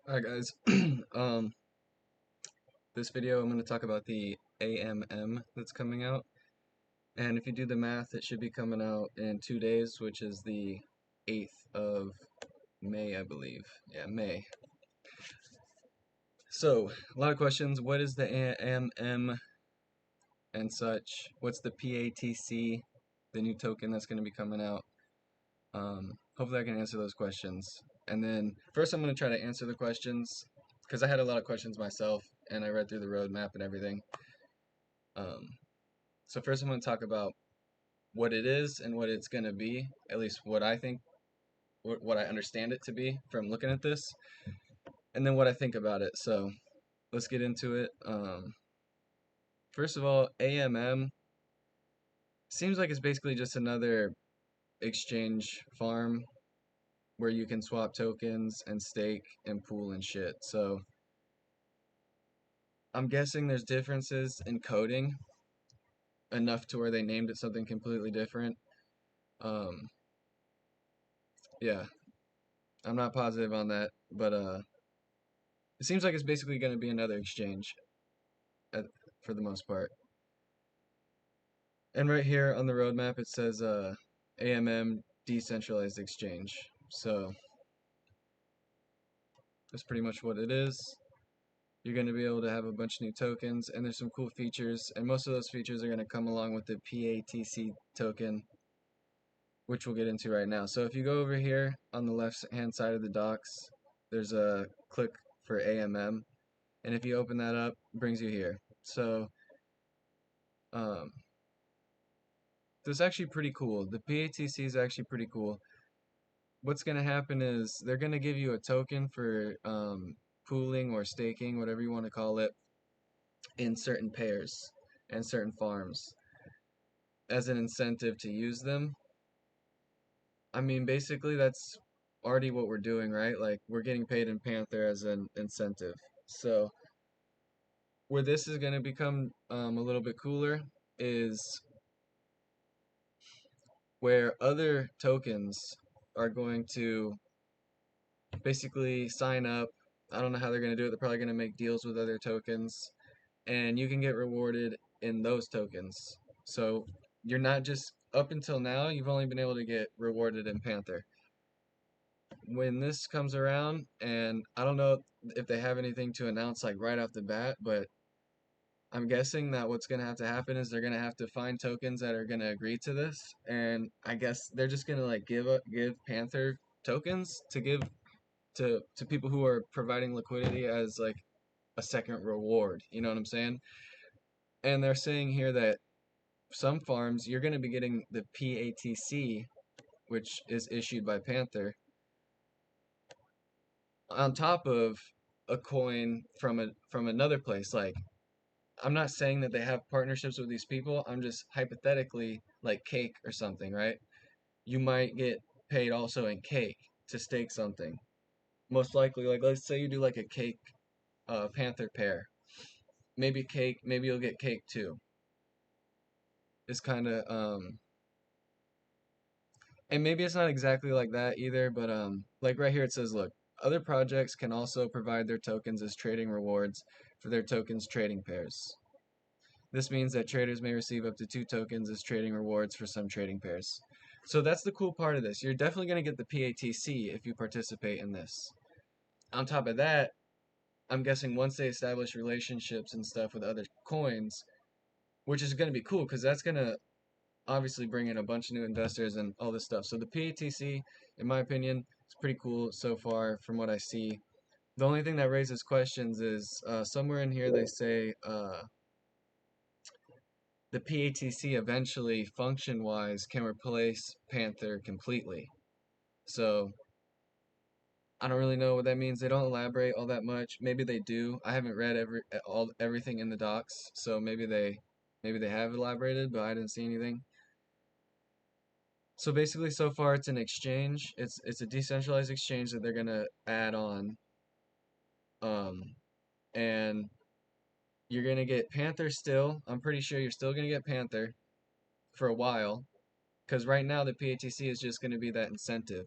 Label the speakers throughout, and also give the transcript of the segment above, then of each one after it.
Speaker 1: Alright guys, this video I'm going to talk about the AMM that's coming out, and if you do the math it should be coming out in 2 days, which is the 8th of May, I believe. Yeah, May. So, a lot of questions. What is the AMM and such? What's the PATC, the new token that's going to be coming out? Hopefully I can answer those questions. And then first I'm going to try to answer the questions because I had a lot of questions myself and I read through the roadmap and everything. Um, so first I'm going to talk about what it is and what it's going to be, at least what I think, what I understand it to be from looking at this, and then what I think about it. So let's get into it. First of all, AMM seems like it's basically just another exchange farm where you can swap tokens and stake and pool and shit. So I'm guessing there's differences in coding enough to where they named it something completely different. Um, yeah, I'm not positive on that, but it seems like it's basically going to be another exchange at, for the most part. And right here on the roadmap it says AMM decentralized exchange. So that's pretty much what it is. You're going to be able to have a bunch of new tokens, and there's some cool features, and most of those features are going to come along with the PATC token, which we'll get into right now. So if you go over here on the left hand side of the docs, there's a click for AMM, and if you open that up, it brings you here. So um, this is actually pretty cool. The PATC is actually pretty cool. What's going to happen is they're going to give you a token for pooling or staking, whatever you want to call it, in certain pairs and certain farms as an incentive to use them. I mean, basically, that's already what we're doing, right? Like, we're getting paid in Panther as an incentive. So, where this is going to become a little bit cooler is where other tokens are going to basically sign up. I don't know how they're going to do it. They're probably going to make deals with other tokens, and you can get rewarded in those tokens. So you're not just, up until now, you've only been able to get rewarded in Panther. When this comes around, and I don't know if they have anything to announce like right off the bat, but I'm guessing that what's going to have to happen is they're going to have to find tokens that are going to agree to this, and I guess they're just going to like give Panther tokens to give to people who are providing liquidity as like a second reward. You know what I'm saying? And they're saying here that some farms you're going to be getting the PATC, which is issued by Panther, on top of a coin from another place. Like, I'm not saying that they have partnerships with these people. I'm just hypothetically, like cake or something, right? You might get paid also in cake to stake something. Most likely, like let's say you do like a cake Panther pair. Maybe cake, maybe you'll get cake too. It's kind of and maybe it's not exactly like that either, but like right here it says, look, other projects can also provide their tokens as trading rewards for their tokens trading pairs. This means that traders may receive up to 2 tokens as trading rewards for some trading pairs. So that's the cool part of this. You're definitely going to get the PATC if you participate in this. On top of that, I'm guessing once they establish relationships and stuff with other coins, which is going to be cool because that's going to obviously bring in a bunch of new investors and all this stuff. So the PATC, in my opinion, is pretty cool so far from what I see. The only thing that raises questions is somewhere in here they say the PATC eventually, function-wise, can replace Panther completely. So I don't really know what that means. They don't elaborate all that much. Maybe they do. I haven't read everything in the docs, so maybe they have elaborated, but I didn't see anything. So basically, so far it's an exchange. It's a decentralized exchange that they're gonna add on, um, and you're gonna get Panther still. I'm pretty sure you're still gonna get Panther for a while, because right now the PATC is just gonna be that incentive.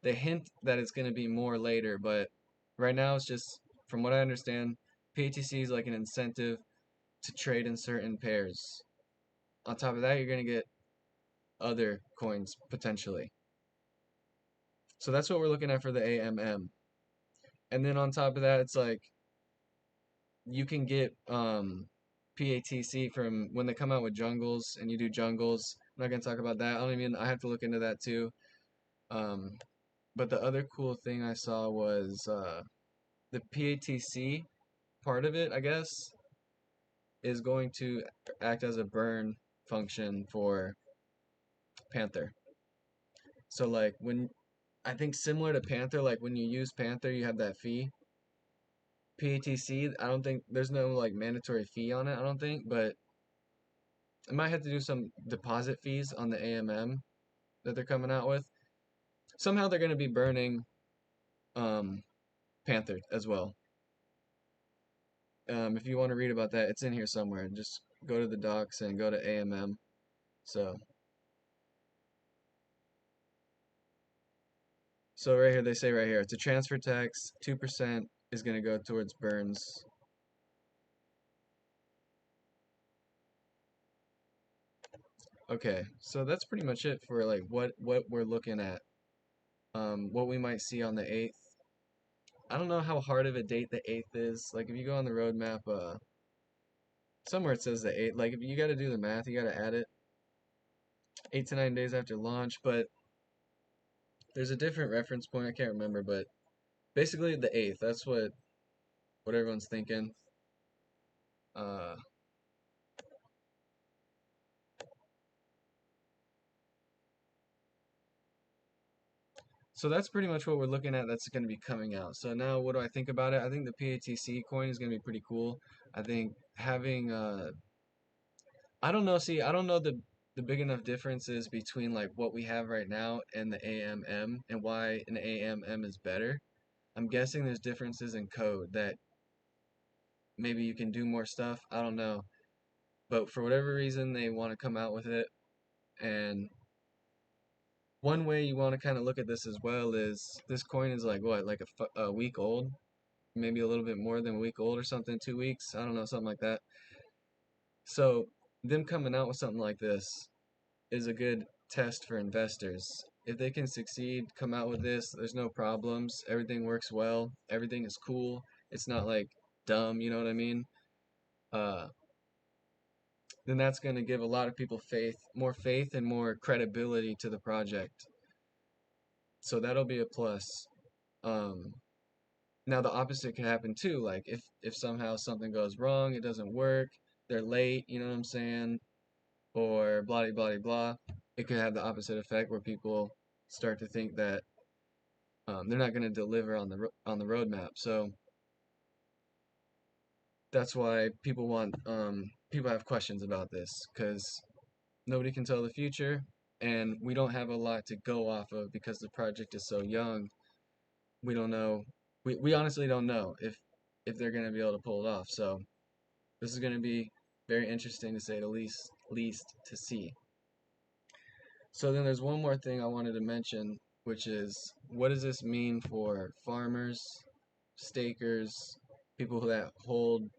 Speaker 1: They hint that it's gonna be more later, but right now it's just, from what I understand, PATC is like an incentive to trade in certain pairs. On top of that, you're gonna get other coins potentially. So that's what we're looking at for the AMM. And then on top of that, it's like you can get PATC from when they come out with jungles and you do jungles. I'm not gonna talk about that. I have to look into that too. Um, but the other cool thing I saw was the PATC part of it, I guess, is going to act as a burn function for Panther. So like when I think similar to Panther, like when you use Panther, you have that fee. PATC, I don't think there's no like mandatory fee on it, I don't think, but I might have to do some deposit fees on the AMM that they're coming out with. Somehow they're going to be burning um, Panther as well. If you want to read about that, it's in here somewhere. Just go to the docs and go to AMM. So right here, they say right here, to transfer tax, 2% is going to go towards burns. Okay, so that's pretty much it for like what we're looking at. What we might see on the 8th. I don't know how hard of a date the 8th is. Like if you go on the roadmap, somewhere it says the 8th. Like if you got to do the math, you got to add it 8 to 9 days after launch. But there's a different reference point. I can't remember, but basically the 8th. That's what everyone's thinking. Uh, so that's pretty much what we're looking at. That's going to be coming out. So now, what do I think about it? I think the PATC coin is going to be pretty cool. I think having I don't know. See, I don't know the big enough differences between like what we have right now and the AMM and why an AMM is better. I'm guessing there's differences in code that maybe you can do more stuff. I don't know. But for whatever reason, they want to come out with it. And one way you want to kind of look at this as well is this coin is like what, like a week old, maybe a little bit more than a week old or something, 2 weeks. I don't know, something like that. So them coming out with something like this is a good test for investors. If they can succeed, come out with this, there's no problems, everything works well, everything is cool. It's not like dumb, you know what I mean? Uh, then that's going to give a lot of people faith and more credibility to the project. So that'll be a plus. Um, Now the opposite can happen too. Like if somehow something goes wrong, it doesn't work, they're late, you know what I'm saying, or blah blah blah blah. It could have the opposite effect where people start to think that they're not going to deliver on the roadmap. So that's why people have questions about this because nobody can tell the future, and we don't have a lot to go off of because the project is so young. We don't know. We honestly don't know if they're going to be able to pull it off. So this is going to be very interesting to say the least to see. So then there's one more thing I wanted to mention, which is what does this mean for farmers, stakers, people that hold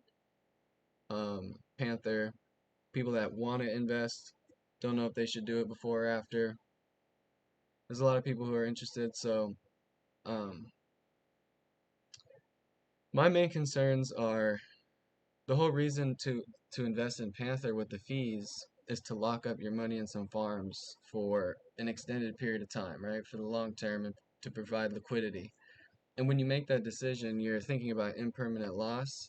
Speaker 1: Panther, people that want to invest, don't know if they should do it before or after. There's a lot of people who are interested, so um, my main concerns are the whole reason to invest in Panther with the fees is to lock up your money in some farms for an extended period of time, right? For the long term and to provide liquidity. And when you make that decision, you're thinking about impermanent loss.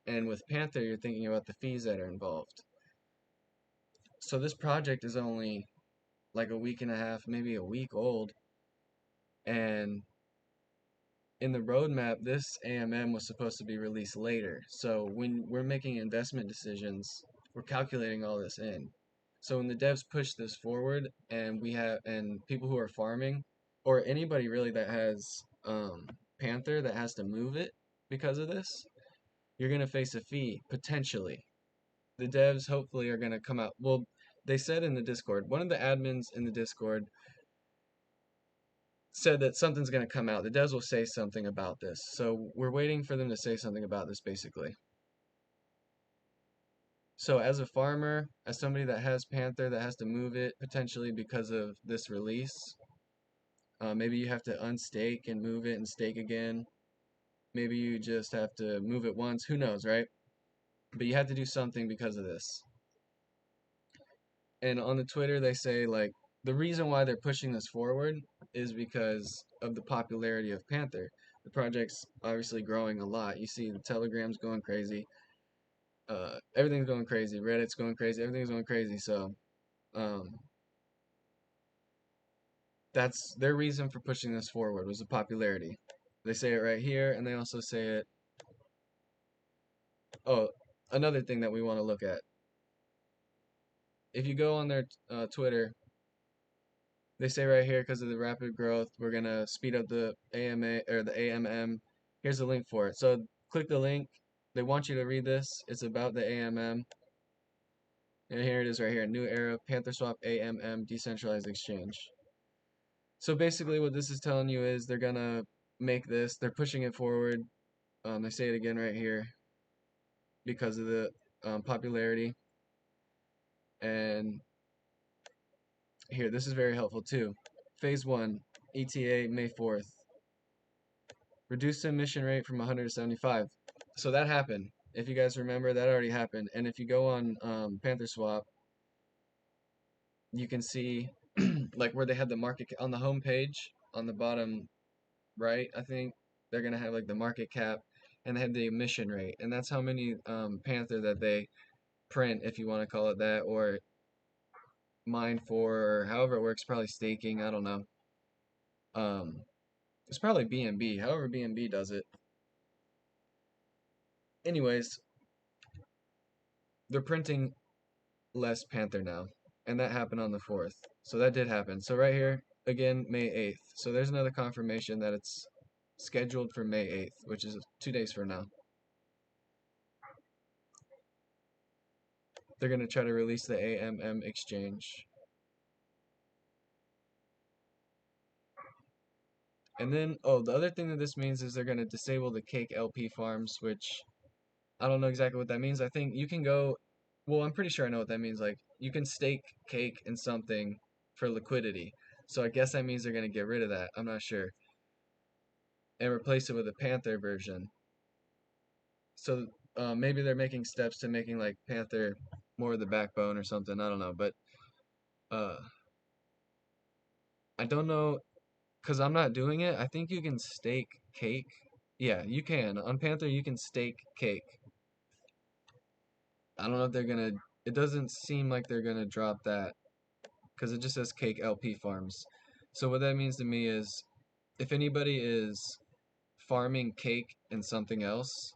Speaker 1: And with Panther, you're thinking about the fees that are involved. So this project is only like a week and a half, maybe a week old. And in the roadmap, this AMM was supposed to be released later. So when we're making investment decisions, we're calculating all this in. So when the devs push this forward and people who are farming or anybody really that has Panther that has to move it because of this, you're going to face a fee potentially. The devs hopefully are going to come out. Well, they said in the Discord, one of the admins in the Discord said that something's going to come out. The devs will say something about this. So we're waiting for them to say something about this, basically. So as a farmer, as somebody that has Panther that has to move it potentially because of this release, maybe you have to unstake and move it and stake again. Maybe you just have to move it once. Who knows, right? But you have to do something because of this. And on the Twitter, they say like the reason why they're pushing this forward is because of the popularity of Panther. The project's obviously growing a lot. You see the Telegram's going crazy. Everything's going crazy. Reddit's going crazy. Everything's going crazy. So um, that's their reason for pushing this forward was the popularity. They say it right here, and they also say it. Oh, another thing that we want to look at. If you go on their Twitter, they say right here, because of the rapid growth, we're gonna speed up the AMA or the AMM. Here's the link for it. So click the link. They want you to read this. It's about the AMM. And here it is right here. New era Panther Swap AMM decentralized exchange. So basically what this is telling you is they're gonna make this, they're pushing it forward. They say it again right here because of the popularity. And here, this is very helpful too. Phase 1, ETA May 4th. Reduce the emission rate from 100 to 75. So that happened. If you guys remember, that already happened. And if you go on Panther Swap, you can see like where they had the market on the home page on the bottom right, I think they're gonna have like the market cap and they have the emission rate, and that's how many Panther that they print, if you want to call it that, or mine for, or however it works, probably staking. I don't know. Um, it's probably BNB, however BNB does it. Anyways, they're printing less Panther now, and that happened on the 4th. So that did happen. So right here, again, May 8th. So there's another confirmation that it's scheduled for May 8th, which is 2 days from now. They're going to try to release the AMM exchange. And then, oh, the other thing that this means is they're going to disable the cake LP farms, which I don't know exactly what that means. I think you can go, well, I'm pretty sure I know what that means. Like, you can stake cake in something for liquidity. So I guess that means they're going to get rid of that. I'm not sure. And replace it with a Panther version. So maybe they're making steps to making like Panther more of the backbone or something. I don't know. But uh, I don't know because I'm not doing it. I think you can stake cake. Yeah, you can. On Panther, you can stake cake. I don't know if they're gonna. It doesn't seem like they're gonna drop that because it just says cake LP farms. So what that means to me is, if anybody is farming cake and something else,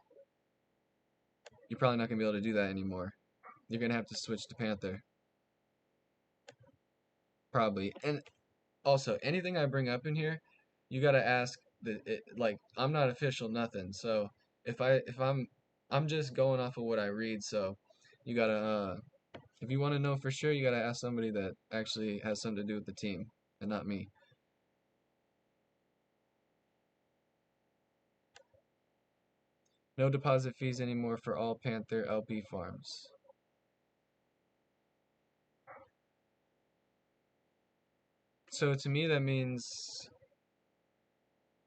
Speaker 1: you're probably not gonna be able to do that anymore. You're gonna have to switch to Panther, probably. And also, anything I bring up in here, you gotta ask like I'm not official, nothing. So if I'm just going off of what I read. So you gotta if you want to know for sure, you gotta ask somebody that actually has something to do with the team and not me. No deposit fees anymore for all Panther LP farms. So to me, that means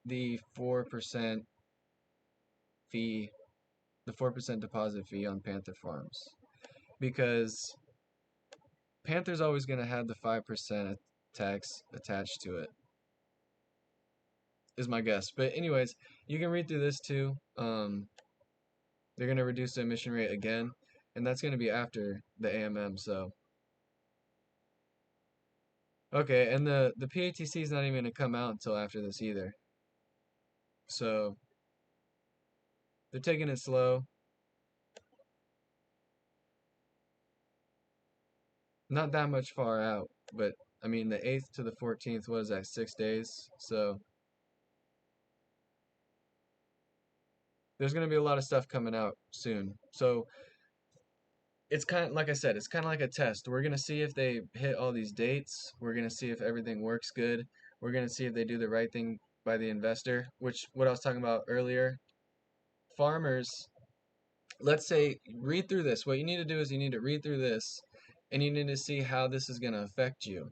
Speaker 1: the 4% fee, the 4% deposit fee on Panther farms, because Panther's always gonna have the 5% tax attached to it, is my guess. But anyways, you can read through this too. They're gonna reduce the emission rate again, and that's gonna be after the AMM. So okay, and the PATC is not even gonna come out until after this either. So they're taking it slow. Not that much far out, but I mean the 8th to the 14th was at 6 days. So there's gonna be a lot of stuff coming out soon. So it's kind of like I said, it's kind of like a test. We're gonna see if they hit all these dates. We're gonna see if everything works good. We're going to see if they do the right thing by the investor, which what I was talking about earlier. Farmers, let's say, read through this. What you need to do is you need to read through this and you need to see how this is going to affect you.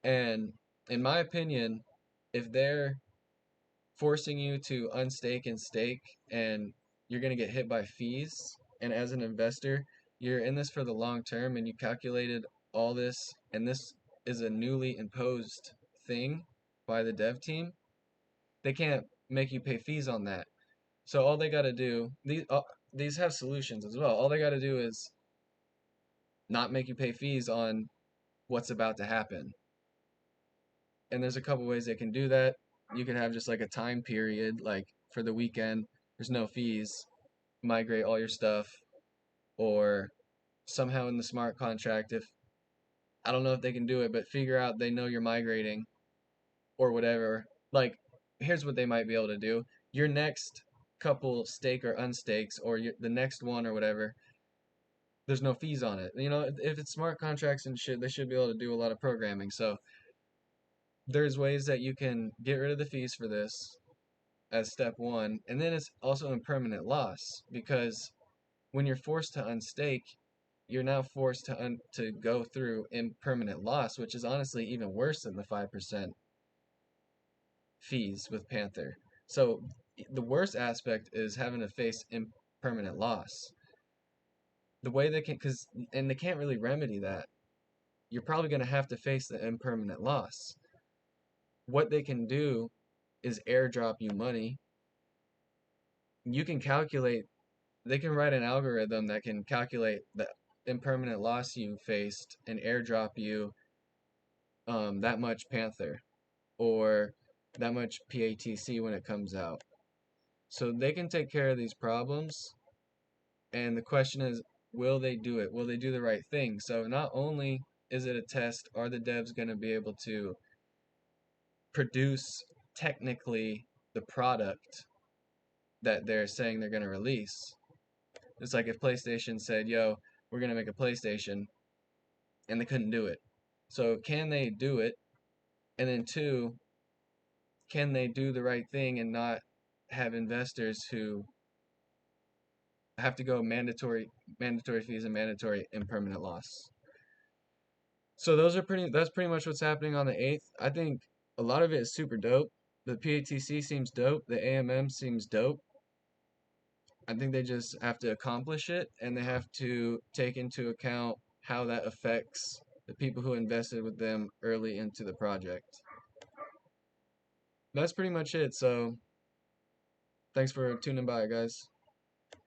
Speaker 1: And in my opinion, if they're forcing you to unstake and stake and you're going to get hit by fees, and as an investor, you're in this for the long term and you calculated all this, and this is a newly imposed thing by the dev team, they can't make you pay fees on that. So all they got to do, these have solutions as well. All they got to do is not make you pay fees on what's about to happen. And there's a couple ways they can do that. You can have just like a time period, like for the weekend, there's no fees, migrate all your stuff, or somehow in the smart contract, if I don't know if they can do it, but figure out they know you're migrating or whatever. Like, here's what they might be able to do. Your next couple stake or unstakes, or the next one or whatever, there's no fees on it. If it's smart contracts and shit, they should be able to do a lot of programming. So there's ways that you can get rid of the fees for this as step one, and then it's also impermanent loss because when you're forced to unstake, you're now forced to go through impermanent loss, which is honestly even worse than the 5% fees with Panther. So the worst aspect is having to face impermanent loss. The way they can, and they can't really remedy that. You're probably going to have to face the impermanent loss. What they can do is airdrop you money. You can calculate, they can write an algorithm that can calculate the impermanent loss you faced and airdrop you that much Panther or that much PATC when it comes out. So they can take care of these problems. And the question is, will they do it? Will they do the right thing? So not only is it a test, are the devs going to be able to produce technically the product that they're saying they're going to release? It's like if PlayStation said, yo, we're going to make a PlayStation, and they couldn't do it. So can they do it? And then two, can they do the right thing and not have investors who have to go mandatory fees and mandatory impermanent loss? So that's pretty much what's happening on the 8th. I think a lot of it is super dope. The PATC seems dope. The AMM seems dope. I think they just have to accomplish it and they have to take into account how that affects the people who invested with them early into the project. That's pretty much it. So thanks for tuning by, guys.